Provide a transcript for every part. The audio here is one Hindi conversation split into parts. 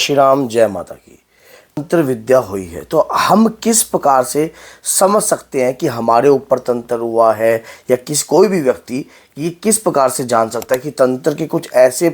श्री राम, जय माता की। तंत्र विद्या हुई है तो हम किस प्रकार से समझ सकते हैं कि हमारे ऊपर तंत्र हुआ है, या कोई भी व्यक्ति ये किस प्रकार से जान सकता है कि तंत्र के कुछ ऐसे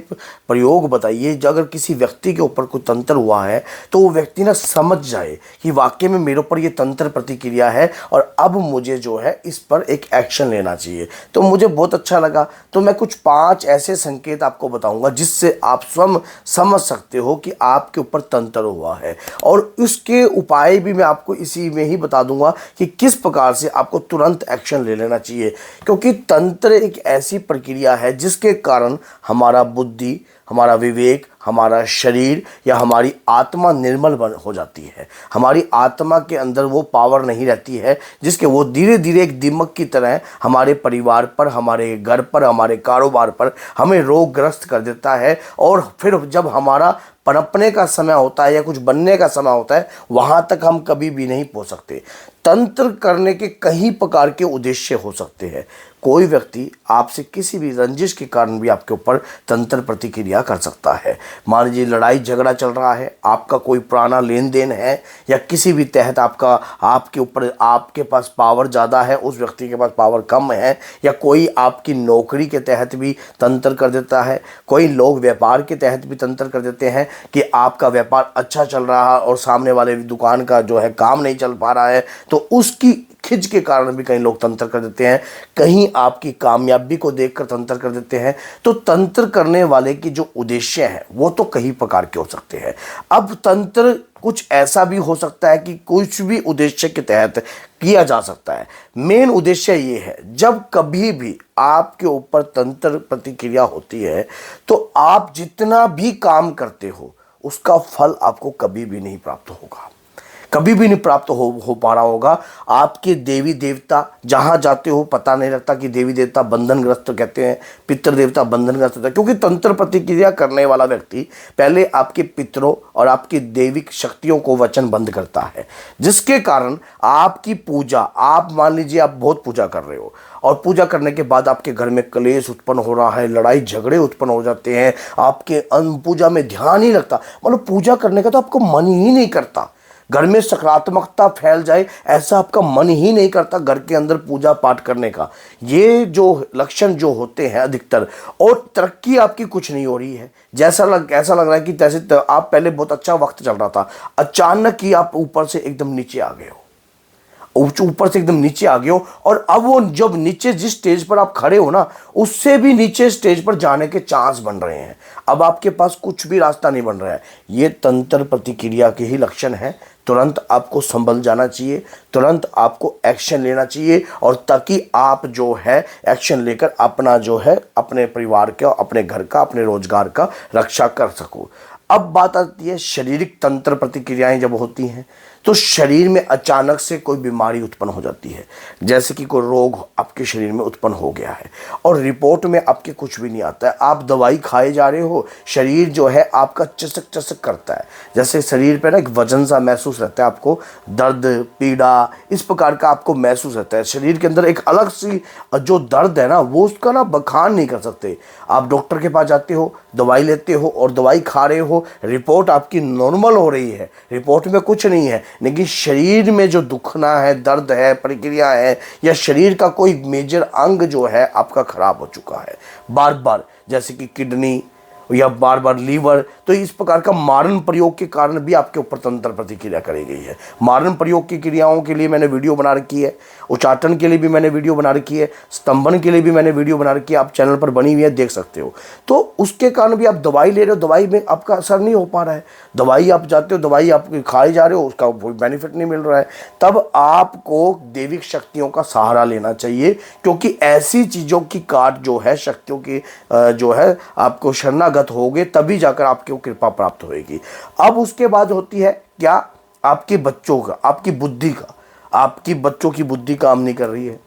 प्रयोग बताइए जो अगर किसी व्यक्ति के ऊपर कोई तंत्र हुआ है तो वो व्यक्ति ना समझ जाए कि वाकई में मेरे ऊपर ये तंत्र प्रतिक्रिया है और अब मुझे जो है इस पर एक एक्शन लेना चाहिए। तो मुझे बहुत अच्छा लगा, तो मैं कुछ 5 ऐसे संकेत आपको बताऊंगा जिससे आप स्वयं समझ सकते हो कि आपके ऊपर तंत्र हुआ है, और उसके उपाय भी मैं आपको इसी में ही बता दूंगा कि किस प्रकार से आपको तुरंत एक्शन ले लेना चाहिए। क्योंकि तंत्र एक ऐसी प्रक्रिया है जिसके कारण हमारा बुद्धि, हमारा विवेक, हमारा शरीर या हमारी आत्मा निर्मल हो जाती है। हमारी आत्मा के अंदर वो पावर नहीं रहती है जिसके वो धीरे धीरे एक दीमक की तरह हमारे परिवार पर, हमारे घर पर, हमारे कारोबार पर हमें रोगग्रस्त कर देता है। और फिर जब हमारा पनपने का समय होता है या कुछ बनने का समय होता है, वहाँ तक हम कभी भी नहीं पहुँच सकते। तंत्र करने के कई प्रकार के उद्देश्य हो सकते हैं। कोई व्यक्ति आपसे किसी भी रंजिश के कारण भी आपके ऊपर तंत्र प्रतिक्रिया कर सकता है। मान लीजिए लड़ाई झगड़ा चल रहा है, आपका कोई पुराना लेन देन है, या किसी भी तहत आपके ऊपर आपके पास पावर ज़्यादा है, उस व्यक्ति के पास पावर कम है, या कोई आपकी नौकरी के तहत भी तंत्र कर देता है। कोई लोग व्यापार के तहत भी तंत्र कर देते हैं कि आपका व्यापार अच्छा चल रहा है और सामने वाले दुकान का जो है काम नहीं चल पा रहा है, तो उसकी खिंच के कारण भी कई लोग तंत्र कर देते हैं। कहीं आपकी कामयाबी को देखकर तंत्र कर देते हैं। तो तंत्र करने वाले की जो उद्देश्य है वो तो कई प्रकार के हो सकते हैं। अब तंत्र कुछ ऐसा भी हो सकता है कि कुछ भी उद्देश्य के तहत किया जा सकता है। मेन उद्देश्य ये है, जब कभी भी आपके ऊपर तंत्र प्रतिक्रिया होती है तो आप जितना भी काम करते हो उसका फल आपको कभी भी नहीं प्राप्त होगा, कभी भी नहीं प्राप्त हो पा रहा होगा। आपके देवी देवता जहां जाते हो पता नहीं लगता कि देवी देवता बंधनग्रस्त कहते हैं, पितृ देवता बंधनग्रस्त होता है, क्योंकि तंत्र प्रतिक्रिया करने वाला व्यक्ति पहले आपके पितरों और आपकी दैविक शक्तियों को वचनबद्ध करता है, जिसके कारण आपकी पूजा, आप मान लीजिए आप बहुत पूजा कर रहे हो और पूजा करने के बाद आपके घर में क्लेश उत्पन्न हो रहा है, लड़ाई झगड़े उत्पन्न हो जाते हैं, आपके पूजा में ध्यान ही लगता, मतलब पूजा करने का तो आपको मन ही नहीं करता, घर में सकारात्मकता फैल जाए ऐसा आपका मन ही नहीं करता घर के अंदर पूजा पाठ करने का। ये जो लक्षण जो होते हैं अधिकतर, और तरक्की आपकी कुछ नहीं हो रही है, ऐसा लग रहा है कि जैसे आप पहले बहुत अच्छा वक्त चल रहा था, अचानक ही आप ऊपर से एकदम नीचे आ गए हो, ऊपर से एकदम नीचे आ गए हो, और अब वो जब नीचे जिस स्टेज पर आप खड़े हो ना, उससे भी नीचे स्टेज पर जाने के चांस बन रहे हैं। अब आपके पास कुछ भी रास्ता नहीं बन रहा है। ये तंत्र प्रतिक्रिया के ही लक्षण है। तुरंत आपको संभल जाना चाहिए, तुरंत आपको एक्शन लेना चाहिए, और ताकि आप जो है एक्शन लेकर अपना जो है अपने परिवार का, अपने घर का, अपने रोजगार का रक्षा कर सको। अब बात आती है शारीरिक तंत्र प्रतिक्रियाएं जब होती हैं तो शरीर में अचानक से कोई बीमारी उत्पन्न हो जाती है, जैसे कि कोई रोग आपके शरीर में उत्पन्न हो गया है और रिपोर्ट में आपके कुछ भी नहीं आता है। आप दवाई खाए जा रहे हो, शरीर जो है आपका चसक चसक करता है, जैसे शरीर पे ना एक वजन सा महसूस रहता है, आपको दर्द पीड़ा इस प्रकार का आपको महसूस रहता है। शरीर के अंदर एक अलग सी जो दर्द है ना, वो उसका ना बखान नहीं कर सकते। आप डॉक्टर के पास जाते हो, दवाई लेते हो और दवाई खा रहे हो, रिपोर्ट आपकी नॉर्मल हो रही है, रिपोर्ट में कुछ नहीं है, लेकिन शरीर में जो दुखना है, दर्द है, प्रक्रिया है, या शरीर का कोई मेजर अंग जो है आपका खराब हो चुका है बार बार, जैसे कि किडनी या बार बार लीवर, तो इस प्रकार का मारण प्रयोग के कारण भी आपके ऊपर तंत्र प्रतिक्रिया करी गई है। मारण प्रयोग की क्रियाओं के लिए मैंने वीडियो बना रखी है, उच्चाटन के लिए भी मैंने वीडियो बना रखी है, स्तंभन के लिए भी मैंने वीडियो बना रखी है, आप चैनल पर बनी हुई है, देख सकते हो। तो उसके कारण भी आप दवाई ले रहे हो, दवाई में आपका असर नहीं हो पा रहा है, दवाई आप जाते हो, दवाई आप खाए जा रहे हो, उसका कोई बेनिफिट नहीं मिल रहा है, तब आपको दैविक शक्तियों का सहारा लेना चाहिए। क्योंकि ऐसी चीज़ों की काट जो है, शक्तियों की जो है आपको शरणागत होगे तभी जाकर आपको कृपा प्राप्त होगी। अब उसके बाद होती है क्या, आपके बच्चों का, आपकी बुद्धि का, आपकी बच्चों की बुद्धि काम नहीं कर रही है।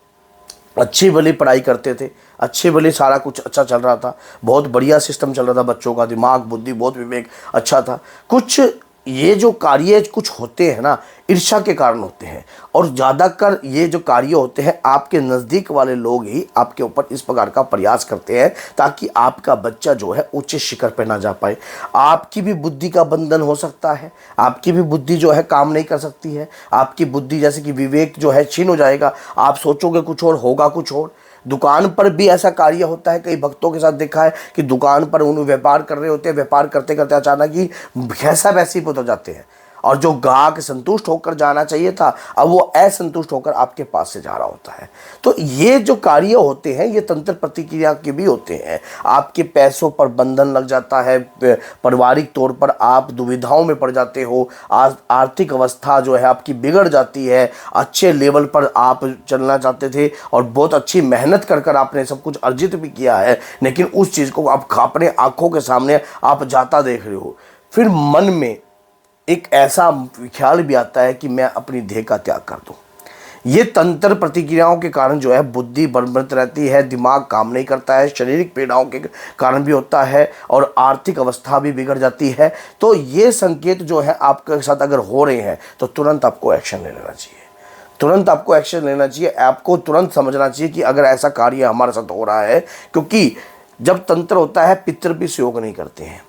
अच्छी भली पढ़ाई करते थे, अच्छे भले सारा कुछ अच्छा चल रहा था, बहुत बढ़िया सिस्टम चल रहा था, बच्चों का दिमाग बुद्धि बहुत विवेक अच्छा था, कुछ ये जो कार्य कुछ होते हैं ना, ईर्ष्या के कारण होते हैं, और ज़्यादातर ये जो कार्य होते हैं आपके नज़दीक वाले लोग ही आपके ऊपर इस प्रकार का प्रयास करते हैं ताकि आपका बच्चा जो है ऊंचे शिखर पर ना जा पाए। आपकी भी बुद्धि का बंधन हो सकता है, आपकी भी बुद्धि जो है काम नहीं कर सकती है, आपकी बुद्धि जैसे कि विवेक जो है छीन हो जाएगा, आप सोचोगे कुछ और होगा कुछ और। दुकान पर भी ऐसा कार्य होता है, कई भक्तों के साथ देखा है कि दुकान पर उन्हें व्यापार कर रहे होते हैं, व्यापार करते करते अचानक ही भैंसा वैसी हो जाते हैं, और जो ग्राहक संतुष्ट होकर जाना चाहिए था अब वो असंतुष्ट होकर आपके पास से जा रहा होता है। तो ये जो कार्य होते हैं ये तंत्र प्रतिक्रिया के भी होते हैं। आपके पैसों पर बंधन लग जाता है, पारिवारिक तौर पर आप दुविधाओं में पड़ जाते हो, आर्थिक अवस्था जो है आपकी बिगड़ जाती है। अच्छे लेवल पर आप चलना चाहते थे और बहुत अच्छी मेहनत कर कर आपने सब कुछ अर्जित भी किया है, लेकिन उस चीज़ को आप अपने आंखों के सामने आप जाता देख रहे हो। फिर मन में एक ऐसा ख्याल भी आता है कि मैं अपनी देह का त्याग कर दूं। ये तंत्र प्रतिक्रियाओं के कारण जो है बुद्धि बलवंत रहती है, दिमाग काम नहीं करता है, शारीरिक पीड़ाओं के कारण भी होता है, और आर्थिक अवस्था भी बिगड़ जाती है। तो ये संकेत जो है आपके साथ अगर हो रहे हैं तो तुरंत आपको एक्शन ले लेना चाहिए, तुरंत आपको एक्शन लेना चाहिए। आपको तुरंत समझना चाहिए कि अगर ऐसा कार्य हमारे साथ हो रहा है, क्योंकि जब तंत्र होता है पितृ भी सहयोग नहीं करते हैं,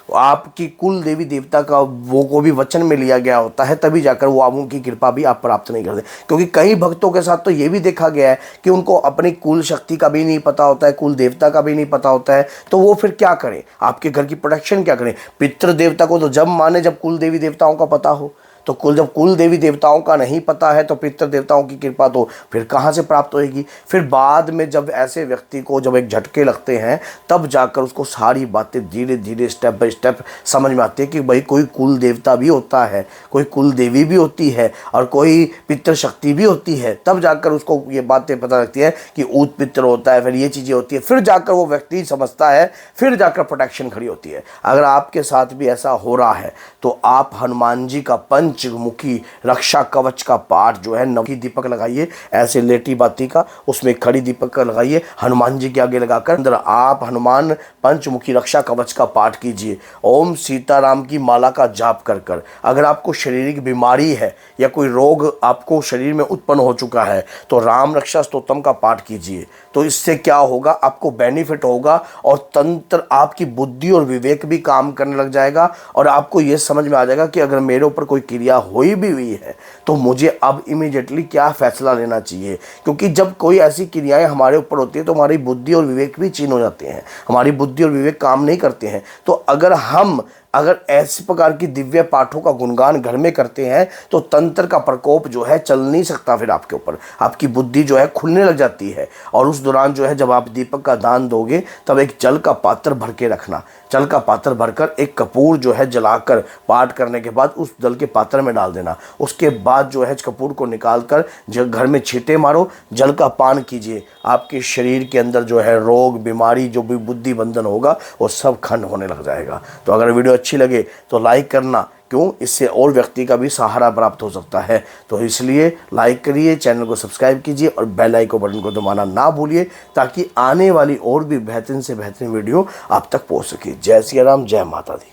आपकी कुल देवी देवता का वो को भी वचन में लिया गया होता है, तभी जाकर वो आप उनकी कृपा भी आप प्राप्त नहीं करते। क्योंकि कई भक्तों के साथ तो ये भी देखा गया है कि उनको अपनी कुल शक्ति का भी नहीं पता होता है, कुल देवता का भी नहीं पता होता है, तो वो फिर क्या करें, आपके घर की प्रोटेक्शन क्या करें। पितृ देवता को तो जब माने जब कुल देवी देवताओं का पता हो, तो जब कुल देवी देवताओं का नहीं पता है तो पितृ देवताओं की कृपा तो फिर कहाँ से प्राप्त होएगी। फिर बाद में जब ऐसे व्यक्ति को जब एक झटके लगते हैं तब जाकर उसको सारी बातें धीरे धीरे स्टेप बाय स्टेप समझ में आती है कि भाई कोई कुल देवता भी होता है, कोई कुल देवी भी होती है, और कोई पितृ शक्ति भी होती है। तब जाकर उसको ये बातें पता लगती है कि ऊत पितृ होता है, फिर ये चीज़ें होती है, फिर जाकर वो व्यक्ति समझता है, फिर जाकर प्रोटेक्शन खड़ी होती है। अगर आपके साथ भी ऐसा हो रहा है तो आप हनुमान जी का पंचमुखी रक्षा कवच का पाठ जो है, नवकी दीपक लगाइए, ऐसे लेटी बाती का उसमें खड़ी दीपक का लगाइए, हनुमान जी के आगे लगाकर अंदर आप हनुमान पंचमुखी रक्षा कवच का पाठ कीजिए। ओम सीताराम की माला का जाप कर कर अगर आपको शारीरिक बीमारी है या कोई रोग आपको शरीर में उत्पन्न हो चुका है तो राम रक्षा स्तोत्रम का पाठ कीजिए। तो इससे क्या होगा, आपको बेनिफिट होगा, और तंत्र आपकी बुद्धि और विवेक भी काम करने लग जाएगा, और आपको ये समझ में आ जाएगा कि अगर मेरे ऊपर कोई क्रिया हुई है तो मुझे अब इमीडिएटली क्या फैसला लेना चाहिए। क्योंकि जब कोई ऐसी क्रियाएं हमारे ऊपर होती है तो हमारी बुद्धि और विवेक भी छीन हो जाते हैं, हमारी बुद्धि और विवेक काम नहीं करते हैं। तो अगर ऐसे प्रकार की दिव्य पाठों का गुणगान घर में करते हैं तो तंत्र का प्रकोप जो है चल नहीं सकता, फिर आपके ऊपर आपकी बुद्धि जो है खुलने लग जाती है। और उस दौरान जो है जब आप दीपक का दान दोगे तब एक जल का पात्र भर के रखना, जल का पात्र भरकर एक कपूर जो है जलाकर पाठ करने के बाद उस जल के पात्र में डाल देना। उसके बाद जो है कपूर को निकाल कर घर में छींटे मारो, जल का पान कीजिए। आपके शरीर के अंदर जो है रोग बीमारी जो भी बुद्धि बंधन होगा वो सब खंड होने लग जाएगा। तो अगर वीडियो अच्छी लगे तो लाइक करना, क्यों, इससे और व्यक्ति का भी सहारा प्राप्त हो सकता है। तो इसलिए लाइक करिए, चैनल को सब्सक्राइब कीजिए और बेल आइकन बटन को दबाना ना भूलिए ताकि आने वाली और भी बेहतरीन से बेहतरीन वीडियो आप तक पहुंच सके। जय सिया राम, जय माता दी।